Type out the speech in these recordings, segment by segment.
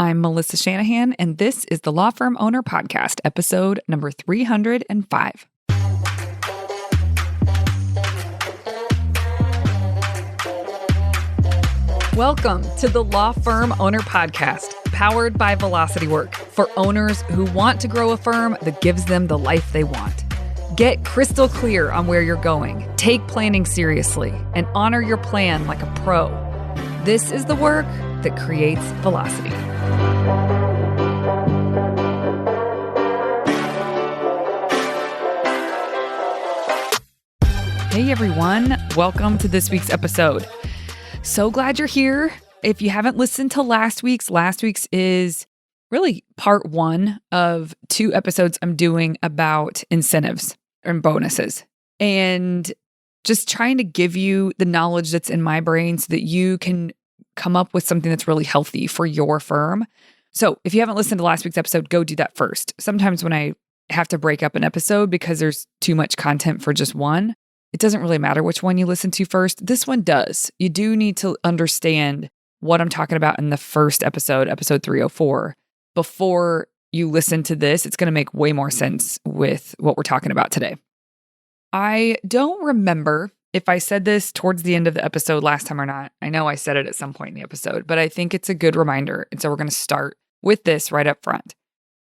I'm Melissa Shanahan, and this is the Law Firm Owner Podcast, episode number 305. Welcome to the Law Firm Owner Podcast, powered by Velocity Work, for owners who want to grow a firm that gives them the life they want. Get crystal clear on where you're going, take planning seriously, and honor your plan like a pro. This is the work that creates velocity. Hey everyone, welcome to this week's episode. So glad you're here. If you haven't listened to last week's is really part one of two episodes I'm doing about incentives and bonuses, and just trying to give you the knowledge that's in my brain so that you can come up with something that's really healthy for your firm. So if you haven't listened to last week's episode, go do that first. Sometimes when I have to break up an episode because there's too much content for just one, it doesn't really matter which one you listen to first. This one does. You do need to understand what I'm talking about in the first episode 304. Before you listen to this, it's going to make way more sense with what we're talking about today. I don't remember if I said this towards the end of the episode last time or not. I know I said it at some point in the episode, but I think it's a good reminder. And so we're going to start with this right up front.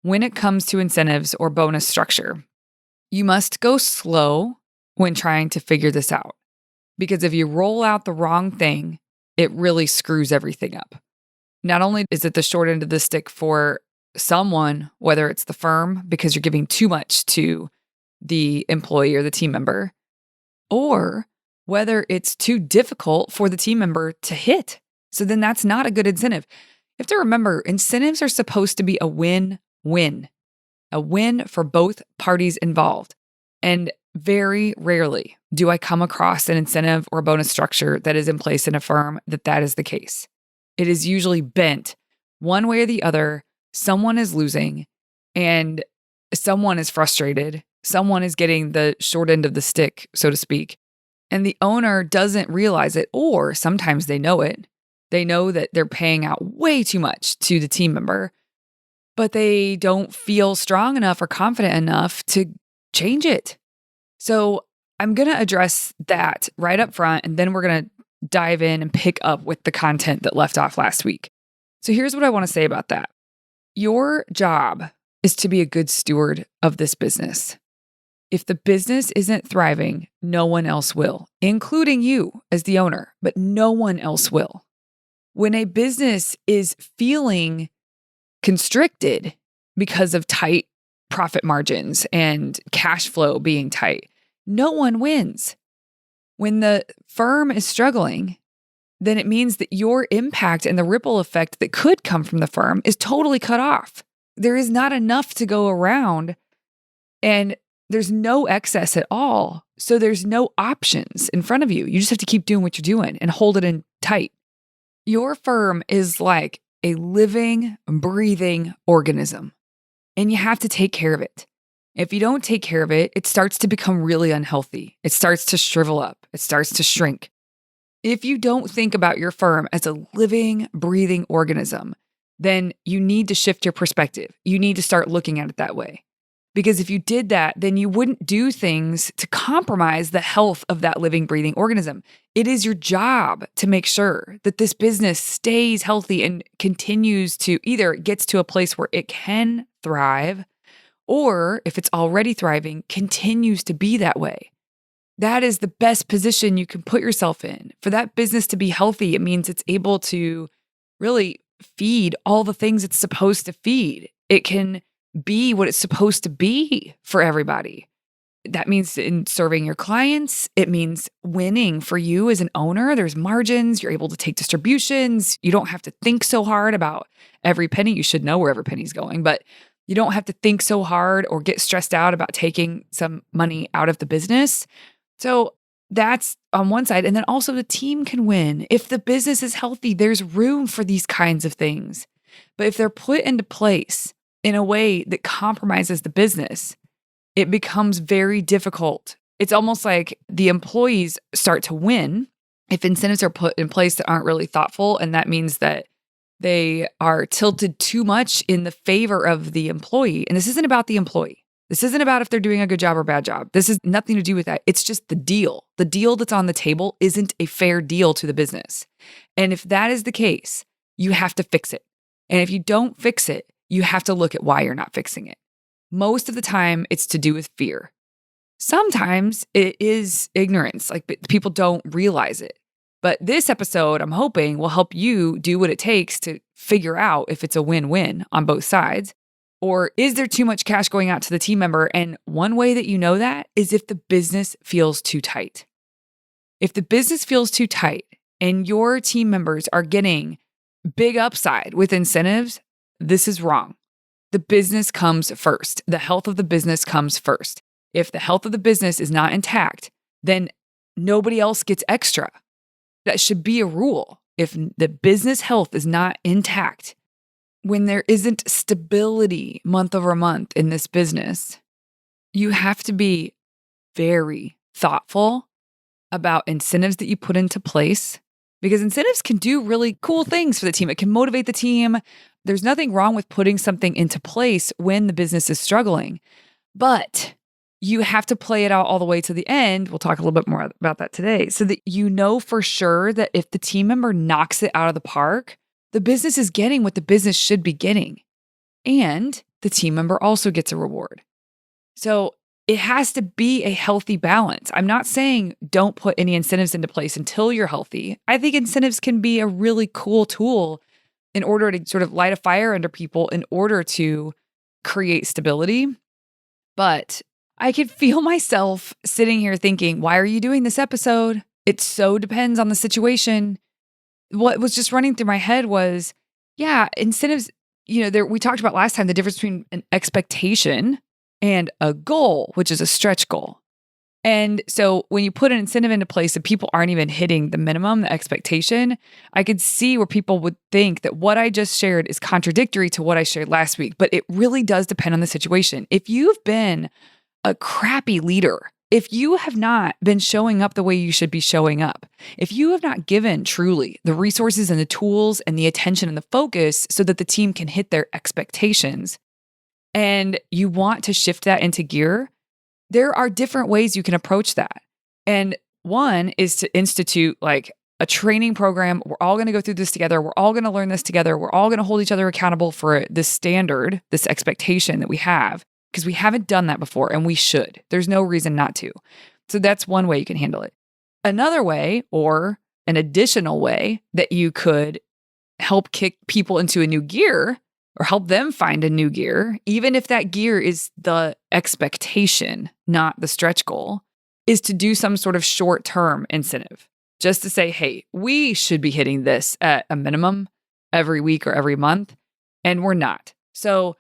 When it comes to incentives or bonus structure, you must go slow when trying to figure this out. Because if you roll out the wrong thing, it really screws everything up. Not only is it the short end of the stick for someone, whether it's the firm, because you're giving too much to the employee or the team member, or whether it's too difficult for the team member to hit. So then that's not a good incentive. You have to remember, incentives are supposed to be a win-win, a win for both parties involved. And very rarely do I come across an incentive or bonus structure that is in place in a firm that is the case. It is usually bent one way or the other. Someone is losing and someone is frustrated. Someone is getting the short end of the stick, so to speak. And the owner doesn't realize it, or sometimes they know it. They know that they're paying out way too much to the team member, but they don't feel strong enough or confident enough to change it. So I'm going to address that right up front, and then we're going to dive in and pick up with the content that left off last week. So here's what I want to say about that. Your job is to be a good steward of this business. If the business isn't thriving, no one else will, including you as the owner, but no one else will. When a business is feeling constricted because of tight profit margins and cash flow being tight, no one wins. When the firm is struggling, then it means that your impact and the ripple effect that could come from the firm is totally cut off. There is not enough to go around, and there's no excess at all. So there's no options in front of you. You just have to keep doing what you're doing and hold it in tight. Your firm is like a living, breathing organism, and you have to take care of it. If you don't take care of it, it starts to become really unhealthy. It starts to shrivel up. It starts to shrink. If you don't think about your firm as a living, breathing organism, then you need to shift your perspective. You need to start looking at it that way. Because if you did that, then you wouldn't do things to compromise the health of that living, breathing organism. It is your job to make sure that this business stays healthy and continues to either gets to a place where it can thrive, or if it's already thriving, continues to be that way. That is the best position you can put yourself in. For that business to be healthy, it means it's able to really feed all the things it's supposed to feed. It can be what it's supposed to be for everybody. That means in serving your clients, it means winning for you as an owner. There's margins, you're able to take distributions. You don't have to think so hard about every penny. You should know where every penny's going, but you don't have to think so hard or get stressed out about taking some money out of the business. So that's on one side. And then also the team can win. If the business is healthy, there's room for these kinds of things. But if they're put into place in a way that compromises the business, it becomes very difficult. It's almost like the employees start to win if incentives are put in place that aren't really thoughtful. And that means that They are tilted too much in the favor of the employee. And this isn't about the employee. This isn't about if they're doing a good job or bad job. This has nothing to do with that. It's just the deal. The deal that's on the table isn't a fair deal to the business. And if that is the case, you have to fix it. And if you don't fix it, you have to look at why you're not fixing it. Most of the time, it's to do with fear. Sometimes it is ignorance, like people don't realize it. But this episode, I'm hoping, will help you do what it takes to figure out if it's a win-win on both sides. Or is there too much cash going out to the team member? And one way that you know that is if the business feels too tight. If the business feels too tight and your team members are getting big upside with incentives, this is wrong. The business comes first. The health of the business comes first. If the health of the business is not intact, then nobody else gets extra. That should be a rule. If the business health is not intact, when there isn't stability month over month in this business, you have to be very thoughtful about incentives that you put into place, because incentives can do really cool things for the team. It can motivate the team. There's nothing wrong with putting something into place when the business is struggling, but you have to play it out all the way to the end. We'll talk a little bit more about that today, so that you know for sure that if the team member knocks it out of the park, the business is getting what the business should be getting. And the team member also gets a reward. So it has to be a healthy balance. I'm not saying don't put any incentives into place until you're healthy. I think incentives can be a really cool tool in order to sort of light a fire under people in order to create stability. But I could feel myself sitting here thinking, why are you doing this episode? It so depends on the situation. What was just running through my head was, yeah, incentives, we talked about last time the difference between an expectation and a goal, which is a stretch goal. And so when you put an incentive into place that people aren't even hitting the minimum, the expectation, I could see where people would think that what I just shared is contradictory to what I shared last week. But it really does depend on the situation. If you've been a crappy leader, if you have not been showing up the way you should be showing up, if you have not given truly the resources and the tools and the attention and the focus so that the team can hit their expectations, and you want to shift that into gear, there are different ways you can approach that. And one is to institute like a training program. We're all going to go through this together. We're all going to learn this together. We're all going to hold each other accountable for this standard, this expectation that we have, because we haven't done that before and we should. There's no reason not to. So that's one way you can handle it. Another way, or an additional way that you could help kick people into a new gear or help them find a new gear, even if that gear is the expectation, not the stretch goal, is to do some sort of short-term incentive. Just to say, hey, we should be hitting this at a minimum every week or every month, and we're not. So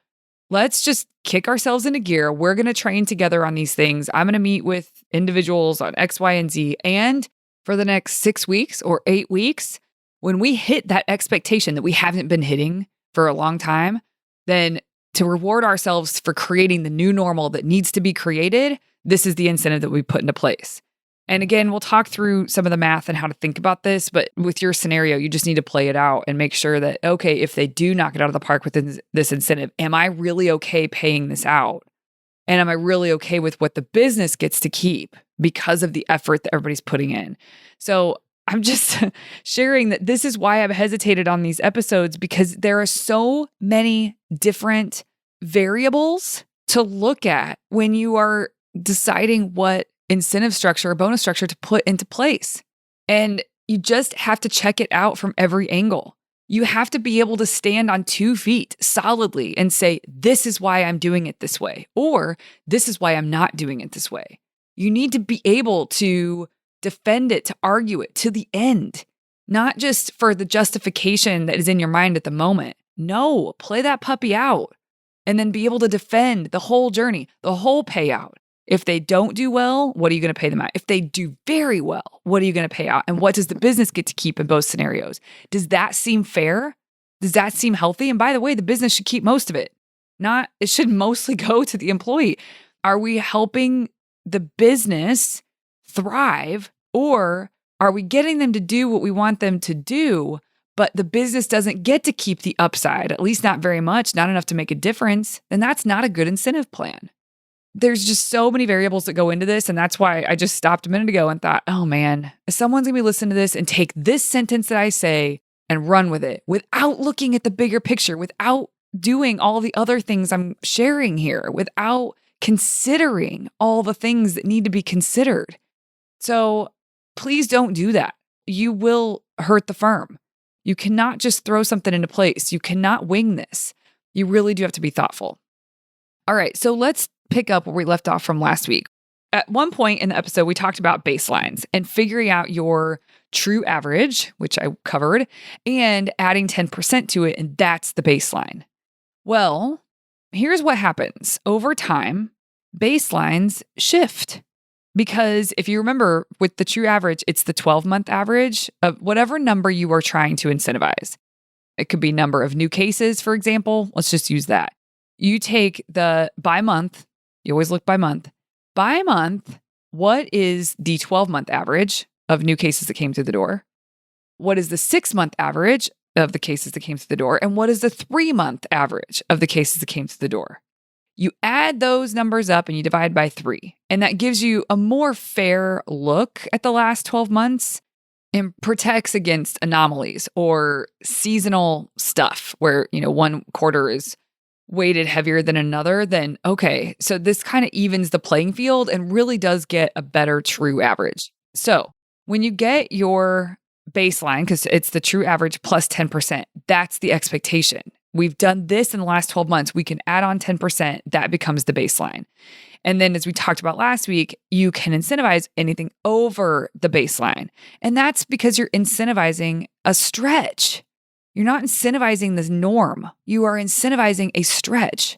let's just kick ourselves into gear. We're going to train together on these things. I'm going to meet with individuals on X, Y, and Z. And for the next 6 weeks or 8 weeks, when we hit that expectation that we haven't been hitting for a long time, then to reward ourselves for creating the new normal that needs to be created, this is the incentive that we put into place. And again, we'll talk through some of the math and how to think about this, but with your scenario, you just need to play it out and make sure that, okay, if they do knock it out of the park with this incentive, am I really okay paying this out? And am I really okay with what the business gets to keep because of the effort that everybody's putting in? So I'm just sharing that this is why I've hesitated on these episodes, because there are so many different variables to look at when you are deciding what incentive structure or bonus structure to put into place. And you just have to check it out from every angle. You have to be able to stand on 2 feet solidly and say, this is why I'm doing it this way, or this is why I'm not doing it this way. You need to be able to defend it, to argue it to the end, not just for the justification that is in your mind at the moment. No, play that puppy out and then be able to defend the whole journey, the whole payout. If they don't do well, what are you going to pay them out? If they do very well, what are you going to pay out? And what does the business get to keep in both scenarios? Does that seem fair? Does that seem healthy? And by the way, the business should keep most of it. It should mostly go to the employee. Are we helping the business thrive, or are we getting them to do what we want them to do, but the business doesn't get to keep the upside, at least not very much, not enough to make a difference, then that's not a good incentive plan. There's just so many variables that go into this. And that's why I just stopped a minute ago and thought, oh man, someone's gonna be listening to this and take this sentence that I say and run with it without looking at the bigger picture, without doing all the other things I'm sharing here, without considering all the things that need to be considered. So please don't do that. You will hurt the firm. You cannot just throw something into place. You cannot wing this. You really do have to be thoughtful. All right, so let's pick up where we left off from last week. At one point in the episode, we talked about baselines and figuring out your true average, which I covered, and adding 10% to it, and that's the baseline. Well, here's what happens. Over time, baselines shift. Because if you remember, with the true average, it's the 12-month average of whatever number you are trying to incentivize. It could be number of new cases, for example. Let's just use that. You take the by month, you always look by month. By month, what is the 12-month average of new cases that came through the door? What is the 6-month average of the cases that came through the door? And what is the 3-month average of the cases that came through the door? You add those numbers up and you divide by 3. And that gives you a more fair look at the last 12 months and protects against anomalies or seasonal stuff where, one quarter is weighted heavier than another. Then, okay, so this kind of evens the playing field and really does get a better true average. So when you get your baseline, because it's the true average plus 10%, that's the expectation. We've done this in the last 12 months. We can add on 10%. That becomes the baseline. And then as we talked about last week, you can incentivize anything over the baseline. And that's because you're incentivizing a stretch. You're not incentivizing the norm. You are incentivizing a stretch.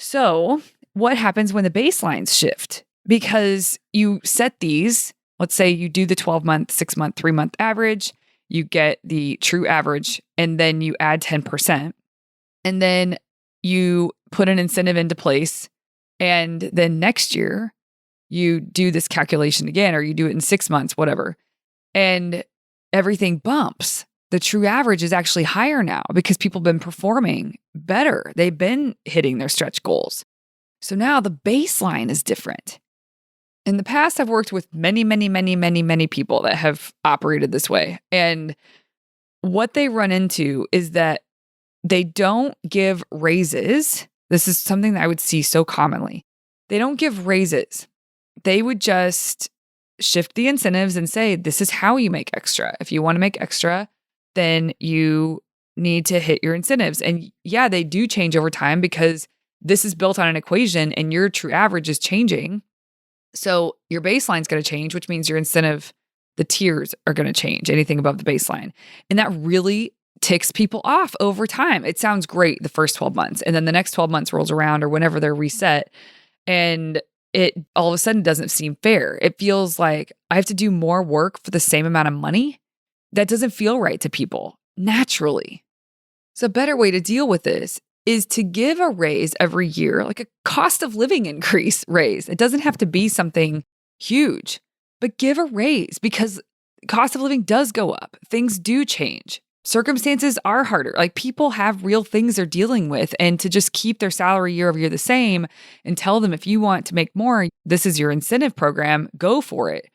So what happens when the baselines shift? Because you set these, let's say you do the 12-month, 6-month, 3-month average, you get the true average, and then you add 10%. And then you put an incentive into place. And then next year, you do this calculation again, or you do it in 6 months, whatever. And everything bumps. The true average is actually higher now because people have been performing better. They've been hitting their stretch goals. So now the baseline is different. In the past, I've worked with many, many, many, many, many people that have operated this way. And what they run into is that they don't give raises. This is something that I would see so commonly. They don't give raises. They would just shift the incentives and say, this is how you make extra. If you want to make extra, then you need to hit your incentives. And yeah, they do change over time because this is built on an equation and your true average is changing. So your baseline is going to change, which means your incentive, the tiers are going to change, anything above the baseline. And that really ticks people off over time. It sounds great the first 12 months. And then the next 12 months rolls around or whenever they're reset. And it all of a sudden doesn't seem fair. It feels like I have to do more work for the same amount of money. That doesn't feel right to people naturally. So a better way to deal with this is to give a raise every year, like a cost of living increase raise. It doesn't have to be something huge, but give a raise because cost of living does go up. Things do change. Circumstances are harder. Like people have real things they're dealing with, and to just keep their salary year over year the same and tell them if you want to make more, this is your incentive program, go for it.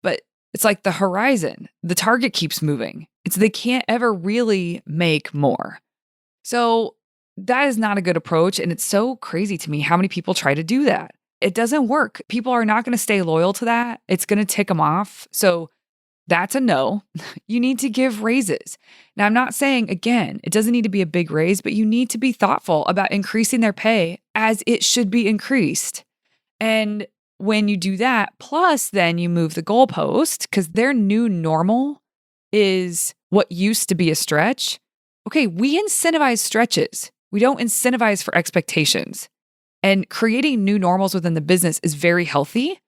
But it's like the horizon, the target keeps moving. They can't ever really make more. So that is not a good approach. And it's so crazy to me how many people try to do that. It doesn't work. People are not going to stay loyal to that. It's going to tick them off. So that's a no. You need to give raises. Now, I'm not saying, again, it doesn't need to be a big raise, but you need to be thoughtful about increasing their pay as it should be increased. And when you do that, plus then you move the goalpost because their new normal is what used to be a stretch. Okay, we incentivize stretches. We don't incentivize for expectations. And creating new normals within the business is very healthy.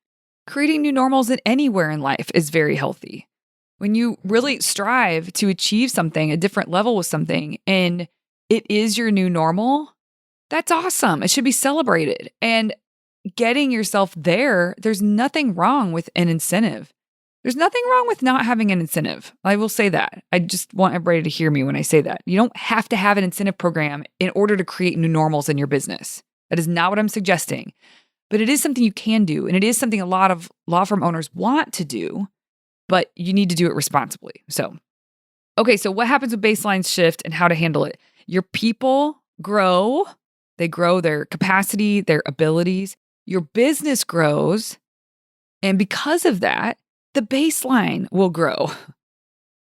Creating new normals in anywhere in life is very healthy. When you really strive to achieve something, a different level with something, and it is your new normal, that's awesome. It should be celebrated. And getting yourself there, there's nothing wrong with an incentive. There's nothing wrong with not having an incentive. I will say that. I just want everybody to hear me when I say that. You don't have to have an incentive program in order to create new normals in your business. That is not what I'm suggesting. But it is something you can do. And it is something a lot of law firm owners want to do, but you need to do it responsibly. So what happens with baselines shift and how to handle it? Your people grow. They grow their capacity, their abilities. Your business grows. And because of that, the baseline will grow.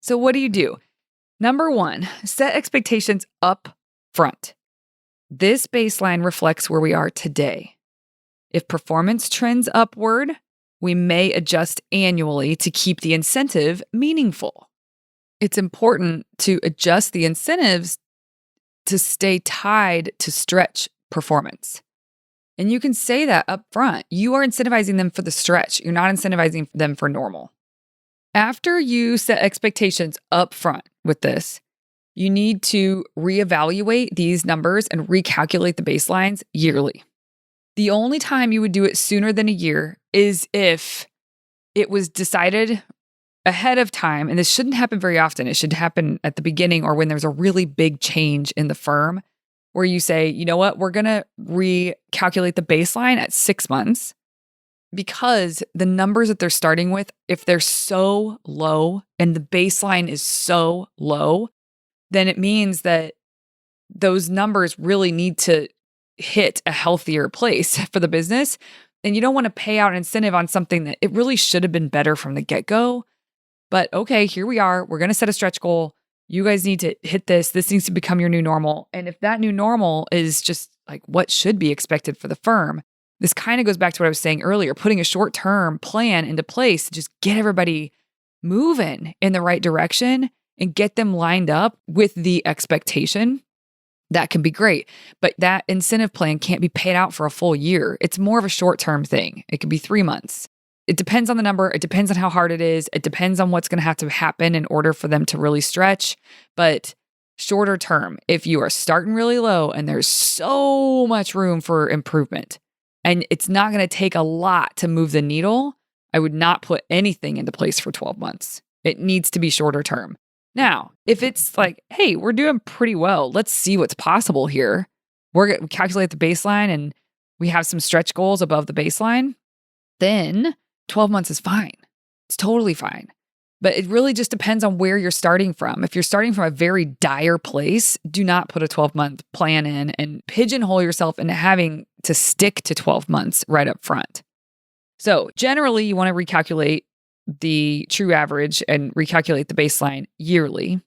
So what do? Number one, set expectations up front. This baseline reflects where we are today. If performance trends upward, we may adjust annually to keep the incentive meaningful. It's important to adjust the incentives to stay tied to stretch performance. And you can say that up front. You are incentivizing them for the stretch. You're not incentivizing them for normal. After you set expectations up front with this, you need to reevaluate these numbers and recalculate the baselines yearly. The only time you would do it sooner than a year is if it was decided ahead of time, and this shouldn't happen very often. It should happen at the beginning or when there's a really big change in the firm where you say, you know what, we're going to recalculate the baseline at 6 months because the numbers that they're starting with, if they're so low and the baseline is so low, then it means that those numbers really need to hit a healthier place for the business. And you don't want to pay out an incentive on something that it really should have been better from the get-go. But okay, here we are. We're going to set a stretch goal. You guys need to hit this. This needs to become your new normal. And if that new normal is just like what should be expected for the firm, this kind of goes back to what I was saying earlier, putting a short-term plan into place to just get everybody moving in the right direction and get them lined up with the expectation. That can be great. But that incentive plan can't be paid out for a full year. It's more of a short-term thing. It could be 3 months. It depends on the number. It depends on how hard it is. It depends on what's going to have to happen in order for them to really stretch. But shorter term, if you are starting really low and there's so much room for improvement and it's not going to take a lot to move the needle, I would not put anything into place for 12 months. It needs to be shorter term. Now, if it's like, hey, we're doing pretty well, let's see what's possible here. We calculate the baseline and we have some stretch goals above the baseline, then 12 months is fine. It's totally fine. But it really just depends on where you're starting from. If you're starting from a very dire place, do not put a 12-month plan in and pigeonhole yourself into having to stick to 12 months right up front. So generally, you want to recalculate the true average and recalculate the baseline yearly,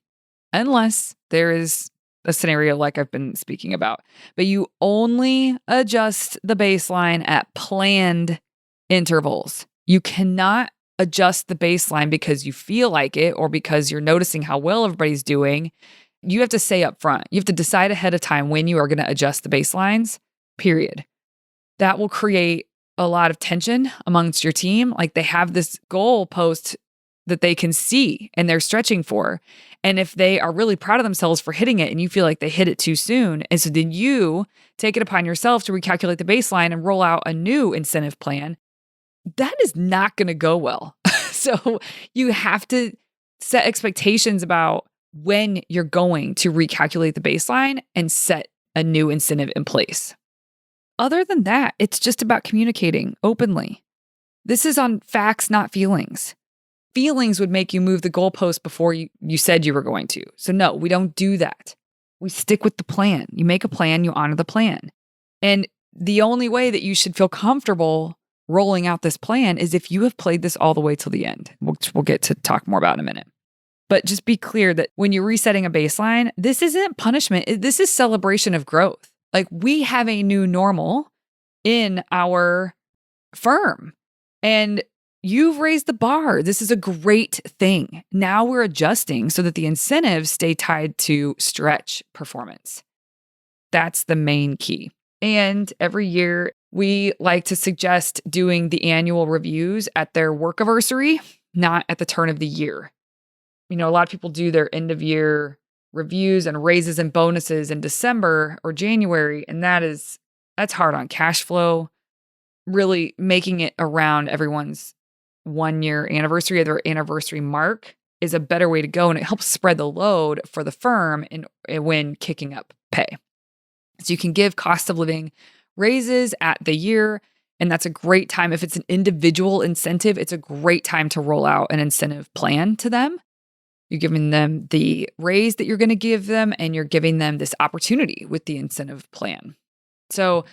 unless there is a scenario like I've been speaking about. But you only adjust the baseline at planned intervals. You cannot adjust the baseline because you feel like it or because you're noticing how well everybody's doing. You have to say up front. You have to decide ahead of time when you are going to adjust the baselines, period. That will create a lot of tension amongst your team. Like they have this goal post that they can see and they're stretching for. And if they are really proud of themselves for hitting it and you feel like they hit it too soon, and so then you take it upon yourself to recalculate the baseline and roll out a new incentive plan, that is not going to go well. So you have to set expectations about when you're going to recalculate the baseline and set a new incentive in place. Other than that, it's just about communicating openly. This is on facts, not feelings. Feelings would make you move the goalpost before you said you were going to. So no, we don't do that. We stick with the plan. You make a plan, you honor the plan. And the only way that you should feel comfortable rolling out this plan is if you have played this all the way till the end, which we'll get to talk more about in a minute. But just be clear that when you're resetting a baseline, this isn't punishment. This is celebration of growth. Like we have a new normal in our firm and you've raised the bar. This is a great thing. Now we're adjusting so that the incentives stay tied to stretch performance. That's the main key. And every year we like to suggest doing the annual reviews at their workiversary, not at the turn of the year. You know, a lot of people do their end of year reviews and raises and bonuses in December or January. And that's hard on cash flow, really making it around everyone's 1-year anniversary or their anniversary mark is a better way to go. And it helps spread the load for the firm when kicking up pay. So you can give cost of living raises at the year. And that's a great time. If it's an individual incentive, it's a great time to roll out an incentive plan to them. You're giving them the raise that you're going to give them, and you're giving them this opportunity with the incentive plan. So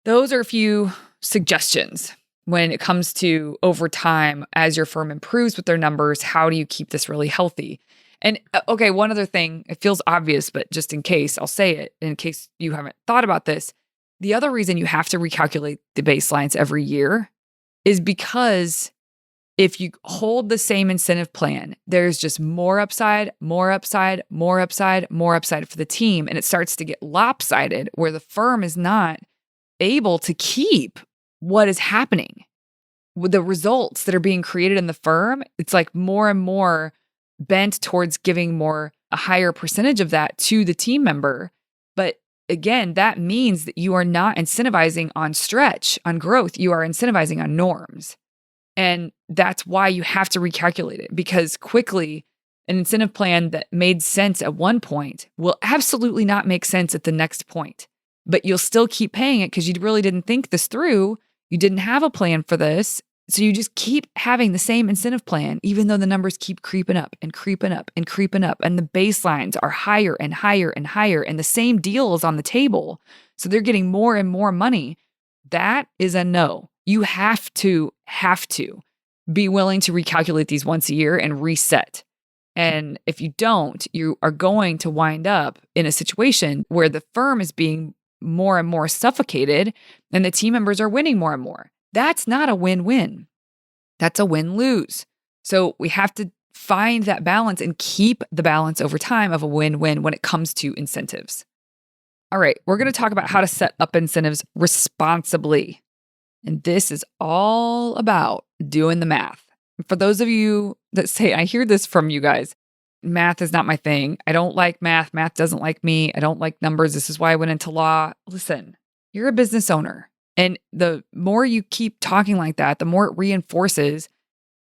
those are a few suggestions when it comes to over time, as your firm improves with their numbers, how do you keep this really healthy? And okay, one other thing, it feels obvious, but just in case, I'll say it in case you haven't thought about this. The other reason you have to recalculate the baselines every year is because if you hold the same incentive plan, there's just more upside, more upside, more upside, more upside for the team. And it starts to get lopsided where the firm is not able to keep what is happening. With the results that are being created in the firm, it's like more and more bent towards giving a higher percentage of that to the team member. But again, that means that you are not incentivizing on stretch, on growth. You are incentivizing on norms. And that's why you have to recalculate it, because quickly an incentive plan that made sense at one point will absolutely not make sense at the next point. But you'll still keep paying it because you really didn't think this through. You didn't have a plan for this. So you just keep having the same incentive plan, even though the numbers keep creeping up and creeping up and creeping up. And the baselines are higher and higher and higher. And the same deal is on the table. So they're getting more and more money. That is a no. You have to be willing to recalculate these once a year and reset. And if you don't, you are going to wind up in a situation where the firm is being more and more suffocated and the team members are winning more and more. That's not a win-win. That's a win-lose. So we have to find that balance and keep the balance over time of a win-win when it comes to incentives. All right, we're going to talk about how to set up incentives responsibly. And this is all about doing the math. For those of you that say, I hear this from you guys, math is not my thing. I don't like math. Math doesn't like me. I don't like numbers. This is why I went into law. Listen, you're a business owner. And the more you keep talking like that, the more it reinforces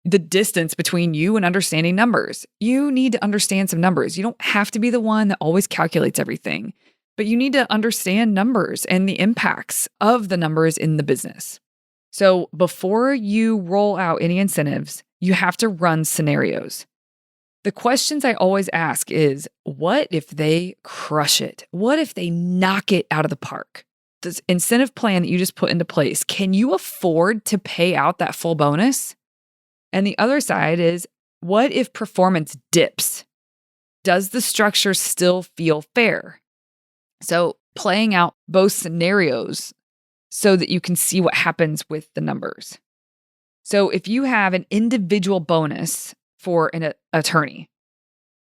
the distance between you and understanding numbers. You need to understand some numbers. You don't have to be the one that always calculates everything, but you need to understand numbers and the impacts of the numbers in the business. So before you roll out any incentives, you have to run scenarios. The questions I always ask is, what if they crush it? What if they knock it out of the park? This incentive plan that you just put into place, can you afford to pay out that full bonus? And the other side is, what if performance dips? Does the structure still feel fair? So playing out both scenarios so that you can see what happens with the numbers. So if you have an individual bonus for an attorney,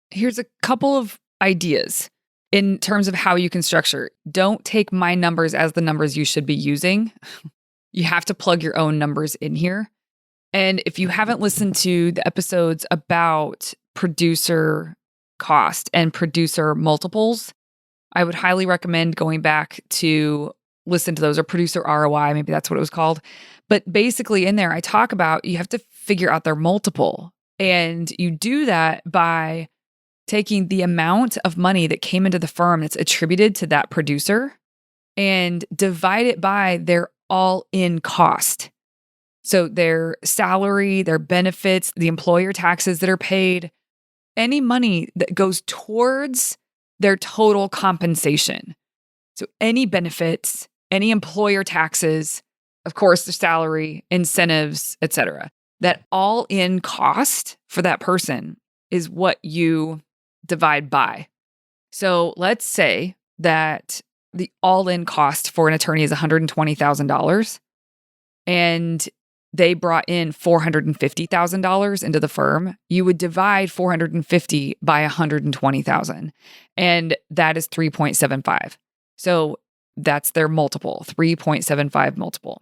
here's a couple of ideas in terms of how you can structure. Don't take my numbers as the numbers you should be using. You have to plug your own numbers in here. And if you haven't listened to the episodes about producer cost and producer multiples, I would highly recommend going back to listen to those, or producer ROI, maybe that's what it was called. But basically in there, I talk about you have to figure out their multiple. And you do that by taking the amount of money that came into the firm that's attributed to that producer and divide it by their all-in cost. So their salary, their benefits, the employer taxes that are paid, any money that goes towards their total compensation. So any benefits, any employer taxes, of course, the salary, incentives, etc. That all-in cost for that person is what you divide by. So let's say that the all-in cost for an attorney is $120,000 and they brought in $450,000 into the firm. You would divide 450 by 120,000, and that is 3.75. So that's their multiple, 3.75 multiple,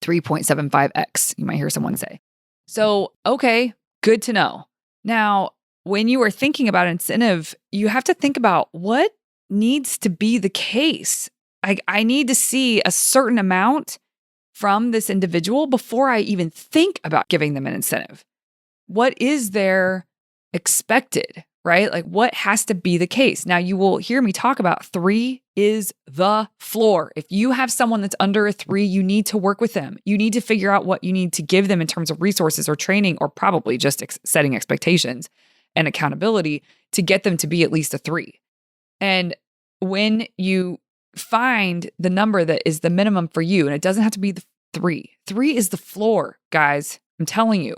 3.75x, you might hear someone say. So, okay, good to know. Now, when you are thinking about incentive, you have to think about what needs to be the case. I need to see a certain amount from this individual before I even think about giving them an incentive? What is their expected, right? Like what has to be the case? Now you will hear me talk about 3 is the floor. If you have someone that's under a 3, you need to work with them. You need to figure out what you need to give them in terms of resources or training, or probably just setting expectations and accountability to get them to be at least a 3. And when you find the number that is the minimum for you, and it doesn't have to be the 3. 3 is the floor, guys. I'm telling you.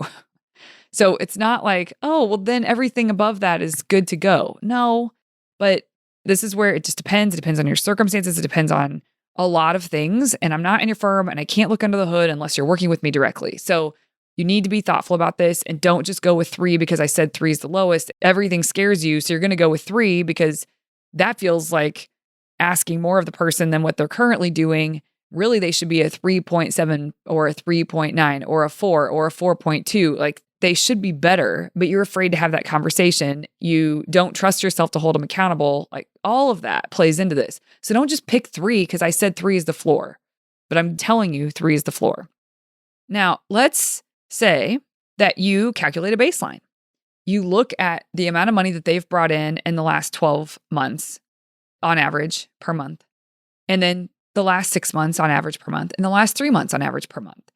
So it's not like, oh, well, then everything above that is good to go. No, but this is where it just depends. It depends on your circumstances. It depends on a lot of things. And I'm not in your firm and I can't look under the hood unless you're working with me directly. So you need to be thoughtful about this and don't just go with 3 because I said 3 is the lowest. Everything scares you. So you're going to go with 3 because that feels like asking more of the person than what they're currently doing. Really, they should be a 3.7 or a 3.9 or a 4 or a 4.2. Like they should be better, but you're afraid to have that conversation. You don't trust yourself to hold them accountable. Like all of that plays into this. So don't just pick 3 because I said 3 is the floor, but I'm telling you 3 is the floor. Now, let's say that you calculate a baseline. You look at the amount of money that they've brought in the last 12 months on average per month, and then the last 6 months on average per month, and the last 3 months on average per month.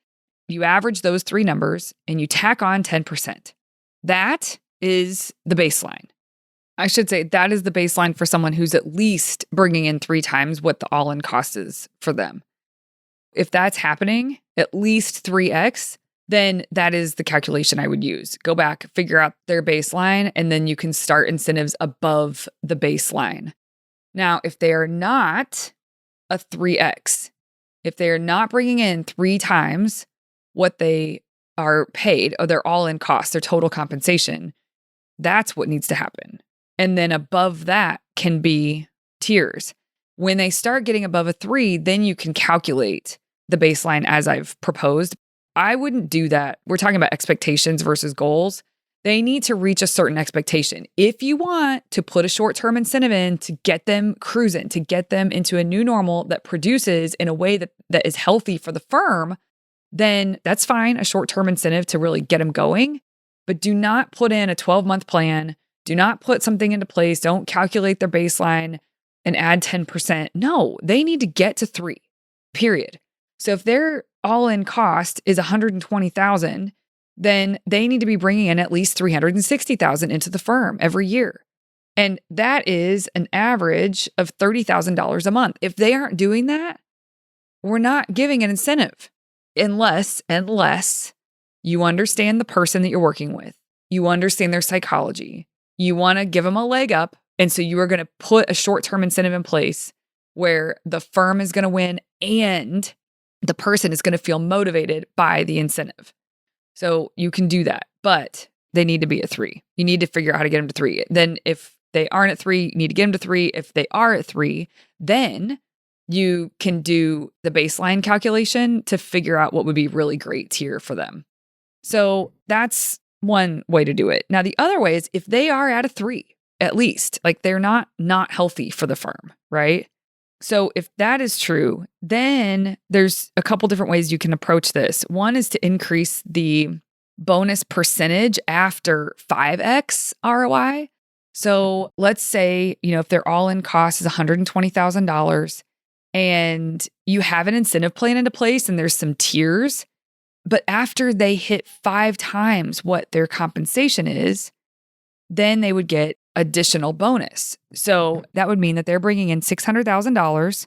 You average those 3 numbers and you tack on 10%. That is the baseline. I should say that is the baseline for someone who's at least bringing in 3 times what the all-in cost is for them. If that's happening, at least 3x, then that is the calculation I would use. Go back, figure out their baseline, and then you can start incentives above the baseline. Now, if they are not a 3x, if they are not bringing in 3 times what they are paid, or their all-in cost, their total compensation, that's what needs to happen. And then above that can be tiers. When they start getting above a 3, then you can calculate the baseline as I've proposed. I wouldn't do that. We're talking about expectations versus goals. They need to reach a certain expectation. If you want to put a short-term incentive in to get them cruising, to get them into a new normal that produces in a way that is healthy for the firm, then that's fine, a short-term incentive to really get them going. But do not put in a 12-month plan. Do not put something into place. Don't calculate their baseline and add 10%. No, they need to get to 3, period. So if their all-in cost is $120,000, then they need to be bringing in at least $360,000 into the firm every year. And that is an average of $30,000 a month. If they aren't doing that, we're not giving an incentive unless you understand the person that you're working with. You understand their psychology. You want to give them a leg up. And so you are going to put a short-term incentive in place where the firm is going to win and the person is going to feel motivated by the incentive. So you can do that, but they need to be at 3. You need to figure out how to get them to 3. Then if they aren't at 3, you need to get them to 3. If they are at 3, then you can do the baseline calculation to figure out what would be really great tier for them. So that's one way to do it. Now, the other way is if they are at a 3, at least, like they're not healthy for the firm, right? So if that is true, then there's a couple different ways you can approach this. One is to increase the bonus percentage after 5x ROI. So let's say, if their all-in cost is $120,000 and you have an incentive plan into place and there's some tiers, but after they hit 5 times what their compensation is, then they would get additional bonus. So that would mean that they're bringing in $600,000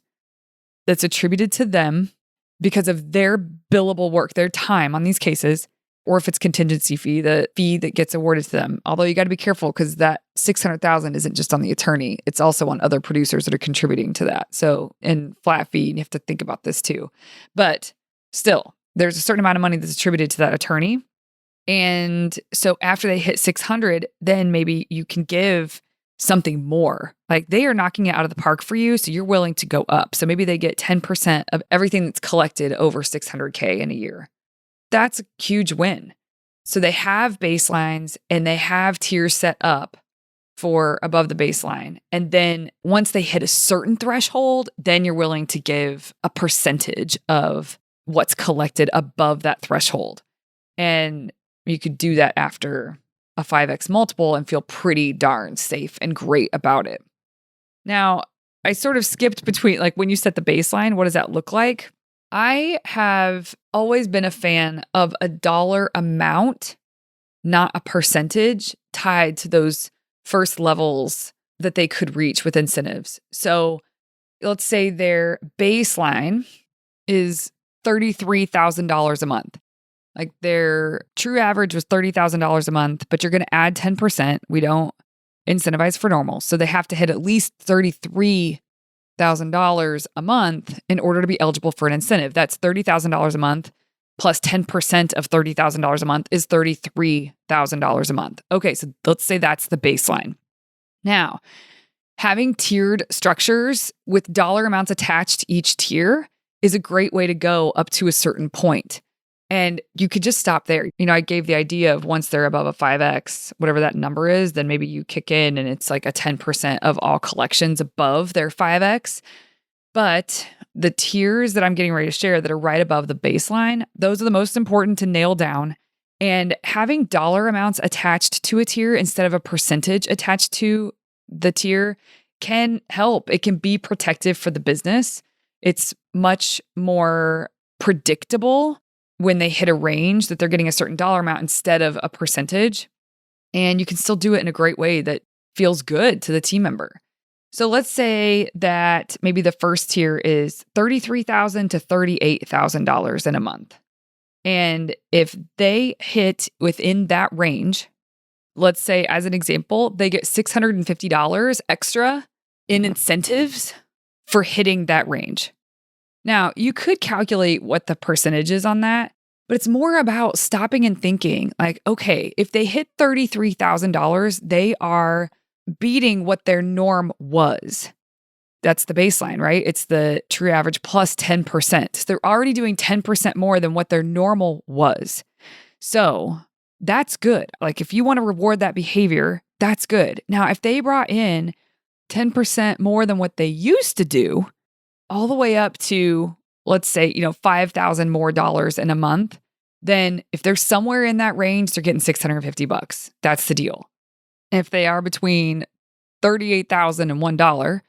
that's attributed to them because of their billable work, their time on these cases, or if it's contingency fee, the fee that gets awarded to them. Although you got to be careful because that $600,000 isn't just on the attorney. It's also on other producers that are contributing to that. So in flat fee, you have to think about this too. But still, there's a certain amount of money that's attributed to that attorney. And so after they hit 600, then maybe you can give something more. Like they are knocking it out of the park for you, so you're willing to go up. So maybe they get 10% of everything that's collected over $600K in a year. That's a huge win. So they have baselines and they have tiers set up for above the baseline. And then once they hit a certain threshold, then you're willing to give a percentage of what's collected above that threshold. And you could do that after a 5x multiple and feel pretty darn safe and great about it. Now, I sort of skipped between, like, when you set the baseline, what does that look like? I have always been a fan of a dollar amount, not a percentage, tied to those first levels that they could reach with incentives. So let's say their baseline is $33,000 a month. Like their true average was $30,000 a month, but you're going to add 10%. We don't incentivize for normal. So they have to hit at least $33,000 a month in order to be eligible for an incentive. That's $30,000 a month plus 10% of $30,000 a month is $33,000 a month. Okay, so let's say that's the baseline. Now, having tiered structures with dollar amounts attached to each tier is a great way to go up to a certain point. And you could just stop there. I gave the idea of once they're above a 5x, whatever that number is, then maybe you kick in and it's like a 10% of all collections above their 5x. But the tiers that I'm getting ready to share that are right above the baseline, those are the most important to nail down. And having dollar amounts attached to a tier instead of a percentage attached to the tier can help. It can be protective for the business. It's much more predictable when they hit a range that they're getting a certain dollar amount instead of a percentage. And you can still do it in a great way that feels good to the team member. So let's say that maybe the first tier is $33,000 to $38,000 in a month. And if they hit within that range, let's say as an example, they get $650 extra in incentives for hitting that range. Now, you could calculate what the percentage is on that, but it's more about stopping and thinking like, okay, if they hit $33,000, they are beating what their norm was. That's the baseline, right? It's the true average plus 10%. So they're already doing 10% more than what their normal was. So that's good. Like if you want to reward that behavior, that's good. Now, if they brought in 10% more than what they used to do, all the way up to, let's say, $5,000 more in a month, then if they're somewhere in that range, they're getting $650. That's the deal. If they are between $38,000 and $1,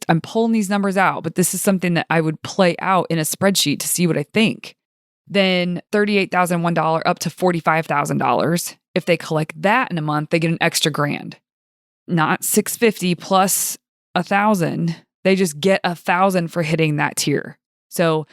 I'm pulling these numbers out, but this is something that I would play out in a spreadsheet to see what I think. Then $38,000, $1 up to $45,000. If they collect that in a month, they get an extra $1,000, not $650 plus $1,000. They just get $1,000 for hitting that tier. So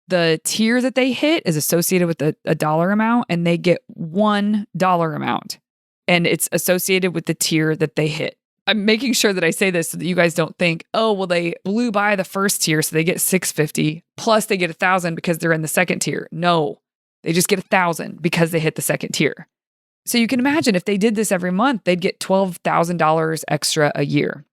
the tier that they hit is associated with a dollar amount, and they get $1 amount. And it's associated with the tier that they hit. I'm making sure that I say this so that you guys don't think, oh, well, they blew by the first tier, so they get $650, plus they get $1,000 because they're in the second tier. No, they just get $1,000 because they hit the second tier. So you can imagine if they did this every month, they'd get $12,000 extra a year.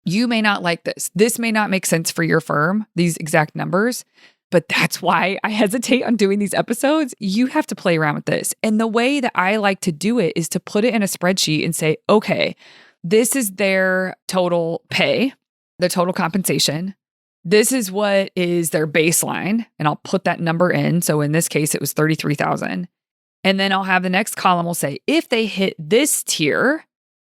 You may not like this. This may not make sense for your firm, these exact numbers, but that's why I hesitate on doing these episodes. You have to play around with this. And the way that I like to do it is to put it in a spreadsheet and say, okay, this is their total pay, their total compensation. This is what is their baseline. And I'll put that number in. So in this case, it was $33,000. And then I'll have the next column will say, if they hit this tier,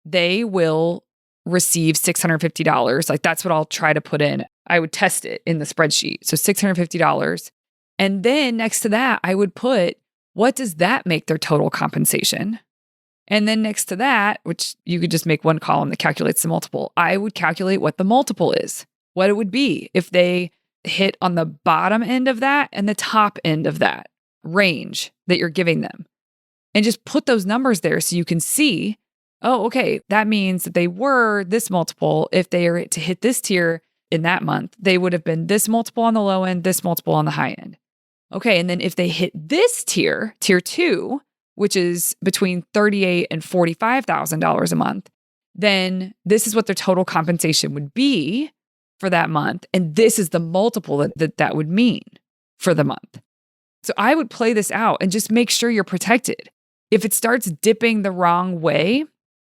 they will receive $650. Like that's what I'll try to put in. I would test it in the spreadsheet. So $650. And then next to that, I would put, what does that make their total compensation? And then next to that, which you could just make one column that calculates the multiple, I would calculate what the multiple is, what it would be if they hit on the bottom end of that and the top end of that range that you're giving them. And just put those numbers there so you can see, oh, okay, that means that they were this multiple. If they are to hit this tier in that month, they would have been this multiple on the low end, this multiple on the high end. Okay, and then if they hit this tier, tier 2, which is between $38,000 and $45,000 a month, then this is what their total compensation would be for that month. And this is the multiple that would mean for the month. So I would play this out and just make sure you're protected. If it starts dipping the wrong way,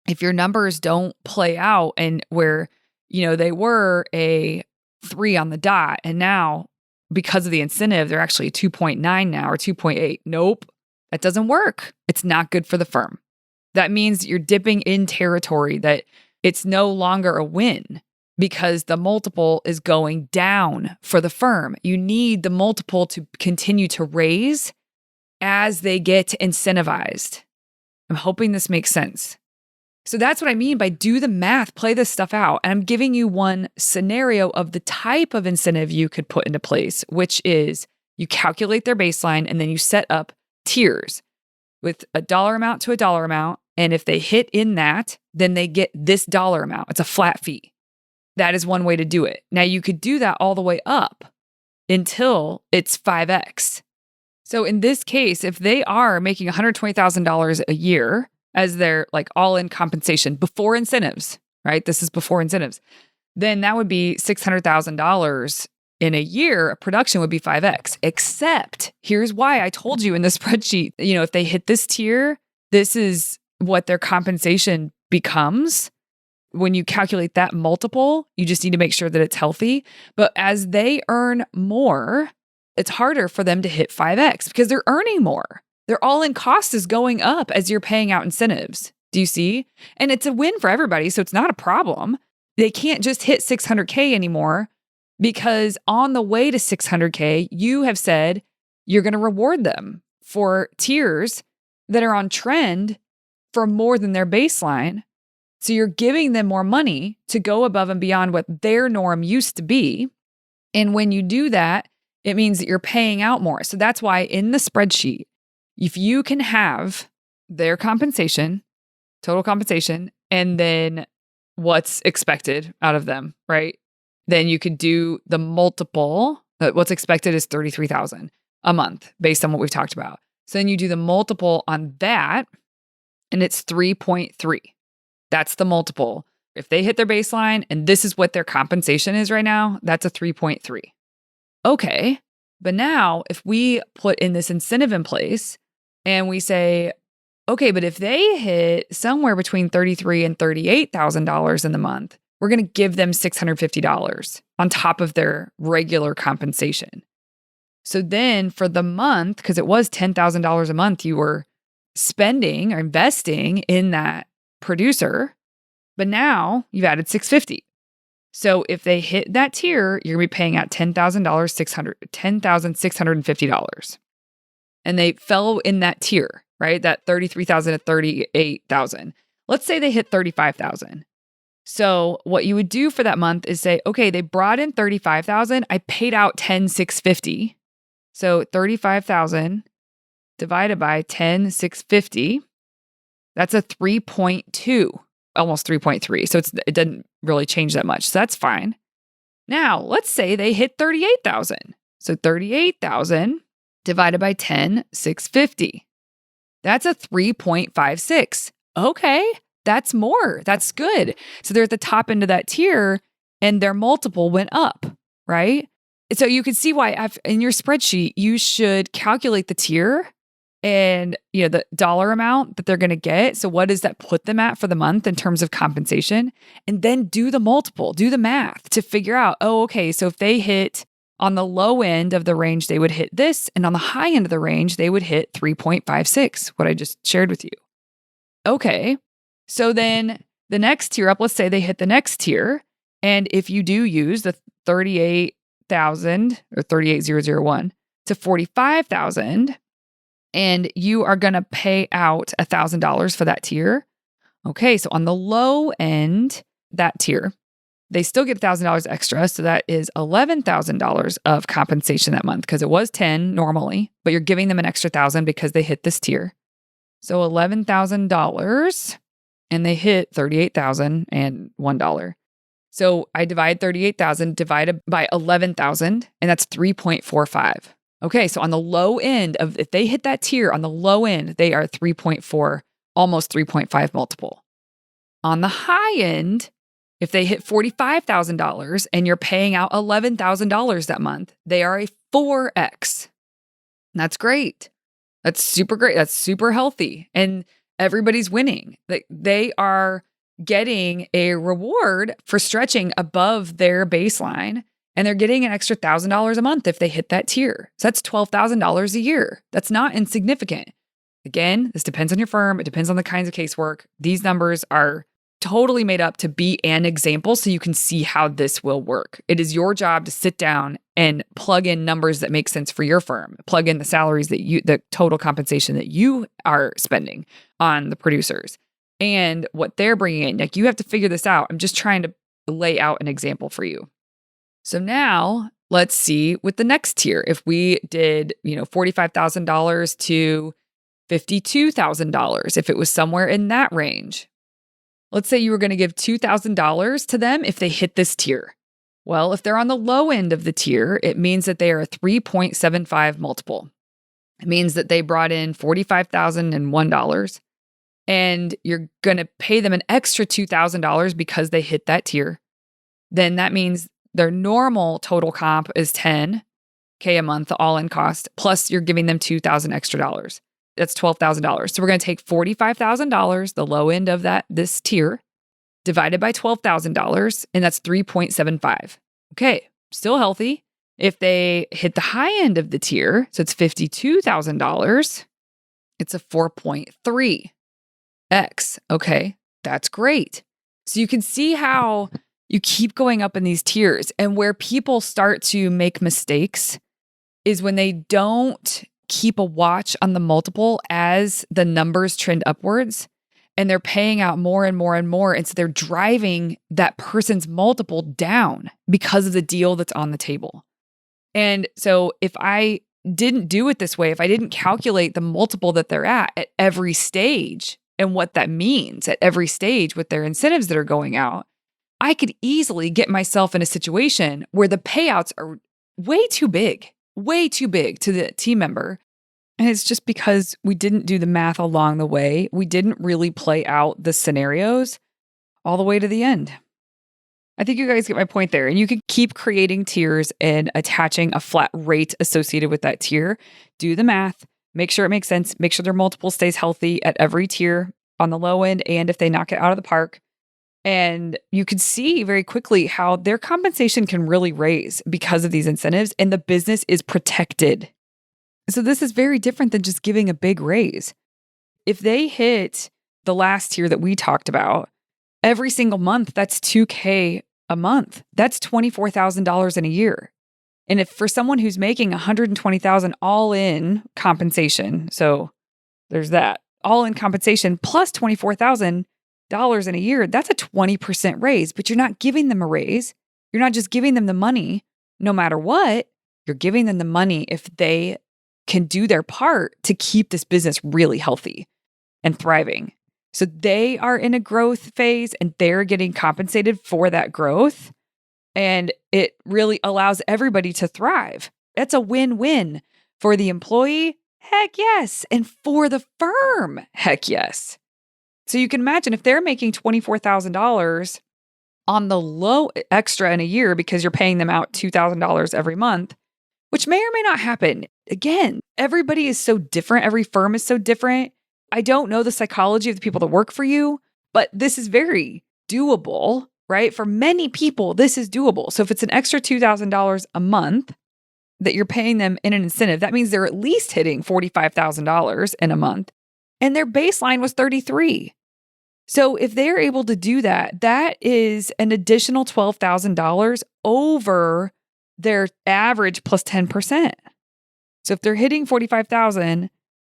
if your numbers don't play out and where, they were a 3 on the dot and now because of the incentive, they're actually 2.9 now or 2.8. Nope, that doesn't work. It's not good for the firm. That means you're dipping in territory that it's no longer a win because the multiple is going down for the firm. You need the multiple to continue to raise as they get incentivized. I'm hoping this makes sense. So that's what I mean by do the math, play this stuff out. And I'm giving you one scenario of the type of incentive you could put into place, which is you calculate their baseline and then you set up tiers with a dollar amount to a dollar amount. And if they hit in that, then they get this dollar amount. It's a flat fee. That is one way to do it. Now you could do that all the way up until it's 5x. So in this case, if they are making $120,000 a year as their like all-in compensation before incentives, right? This is before incentives. Then that would be $600,000 in a year. Production would be 5x. Except here's why I told you in the spreadsheet, if they hit this tier, this is what their compensation becomes. When you calculate that multiple, you just need to make sure that it's healthy. But as they earn more, it's harder for them to hit 5x because they're earning more. Their all-in cost is going up as you're paying out incentives. Do you see? And it's a win for everybody, so it's not a problem. They can't just hit 600K anymore because on the way to 600K, you have said you're going to reward them for tiers that are on trend for more than their baseline. So you're giving them more money to go above and beyond what their norm used to be. And when you do that, it means that you're paying out more. So that's why in the spreadsheet, if you can have their compensation, total compensation, and then what's expected out of them, right? Then you could do the multiple. What's expected is $33,000 a month based on what we've talked about. So then you do the multiple on that, and it's 3.3. That's the multiple. If they hit their baseline and this is what their compensation is right now, that's a 3.3. Okay, but now if we put in this incentive in place and we say, okay, but if they hit somewhere between $33,000 and $38,000 in the month, we're going to give them $650 on top of their regular compensation. So then for the month, because it was $10,000 a month, you were spending or investing in that producer, but now you've added $650. So if they hit that tier, you're going to be paying out $10,650. And they fell in that tier, right? That $33,000 to $38,000. Let's say they hit $35,000. So what you would do for that month is say, okay, they brought in $35,000. I paid out $10,650. So $35,000 divided by $10,650. That's a 3.2, almost 3.3. So it doesn't really change that much. So that's fine. Now, let's say they hit $38,000. So $38,000 divided by $10,650. That's a 3.56. Okay, that's more. That's good. So they're at the top end of that tier and their multiple went up, right? So you can see why in your spreadsheet, you should calculate the tier and the dollar amount that they're going to get. So what does that put them at for the month in terms of compensation? And then do the multiple, do the math to figure out, okay, so if they hit on the low end of the range, they would hit this. And on the high end of the range, they would hit 3.56, what I just shared with you. Okay, so then the next tier up, let's say they hit the next tier. And if you do use the 38,000 or 38,001 to 45,000, and you are going to pay out $1,000 for that tier. Okay, so on the low end, that tier, they still get $1,000 extra. So that is $11,000 of compensation that month because it was 10 normally, but you're giving them an extra 1,000 because they hit this tier. So $11,000 and they hit $38,001. So I divide 38,000 divided by 11,000 and that's 3.45. Okay, so on the low end if they hit that tier, on the low end, they are 3.4, almost 3.5 multiple. On the high end, if they hit $45,000 and you're paying out $11,000 that month, they are a 4x. And that's great. That's super great. That's super healthy. And everybody's winning. They are getting a reward for stretching above their baseline. And they're getting an extra $1,000 a month if they hit that tier. So that's $12,000 a year. That's not insignificant. Again, this depends on your firm. It depends on the kinds of casework. These numbers are totally made up to be an example so you can see how this will work. It is your job to sit down and plug in numbers that make sense for your firm. Plug in the salaries the total compensation that you are spending on the producers and what they're bringing in. Like, you have to figure this out. I'm just trying to lay out an example for you. So now let's see with the next tier. If we did, $45,000 to $52,000, if it was somewhere in that range. Let's say you were going to give $2,000 to them if they hit this tier. Well, if they're on the low end of the tier, it means that they are a 3.75 multiple. It means that they brought in $45,001, and you're going to pay them an extra $2,000 because they hit that tier. Then that means their normal total comp is $10K a month, the all-in cost, plus you're giving them $2,000 extra dollars. That's $12,000. So we're going to take $45,000, the low end of this tier, divided by $12,000, and that's 3.75. Okay, still healthy. If they hit the high end of the tier, so it's $52,000, it's a 4.3x. Okay, that's great. So you can see how you keep going up in these tiers, and where people start to make mistakes is when they don't keep a watch on the multiple as the numbers trend upwards, and they're paying out more and more and more. And so they're driving that person's multiple down because of the deal that's on the table. And so if I didn't do it this way, if I didn't calculate the multiple that they're at every stage and what that means at every stage with their incentives that are going out, I could easily get myself in a situation where the payouts are way too big to the team member. And it's just because we didn't do the math along the way. We didn't really play out the scenarios all the way to the end. I think you guys get my point there. And you can keep creating tiers and attaching a flat rate associated with that tier. Do the math, make sure it makes sense, make sure their multiple stays healthy at every tier on the low end, and if they knock it out of the park. And you can see very quickly how their compensation can really raise because of these incentives, and the business is protected. So this is very different than just giving a big raise. If they hit the last tier that we talked about, every single month, that's $2K a month. That's $24,000 in a year. And if for someone who's making $120,000 all in compensation, so there's that all in compensation plus $24,000 in a year, that's a 20% raise. But you're not giving them a raise. You're not just giving them the money no matter what. You're giving them the money if they can do their part to keep this business really healthy and thriving. So they are in a growth phase and they're getting compensated for that growth. And it really allows everybody to thrive. That's a win-win for the employee. Heck yes. And for the firm. Heck yes. So you can imagine if they're making $24,000 on the low extra in a year because you're paying them out $2,000 every month, which may or may not happen. Again, everybody is so different. Every firm is so different. I don't know the psychology of the people that work for you, but this is very doable, right? For many people, this is doable. So if it's an extra $2,000 a month that you're paying them in an incentive, that means they're at least hitting $45,000 in a month. And their baseline was 33. So if they're able to do that, that is an additional $12,000 over their average plus 10%. So if they're hitting $45,000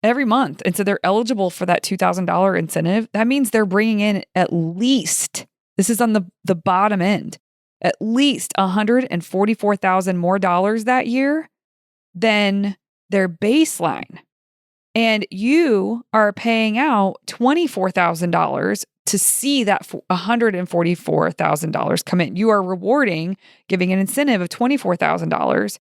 every month, and so they're eligible for that $2,000 incentive, that means they're bringing in at least, this is on the bottom end, at least $144,000 more dollars that year than their baseline. And you are paying out $24,000 to see that $144,000 come in. You are rewarding, giving an incentive of $24,000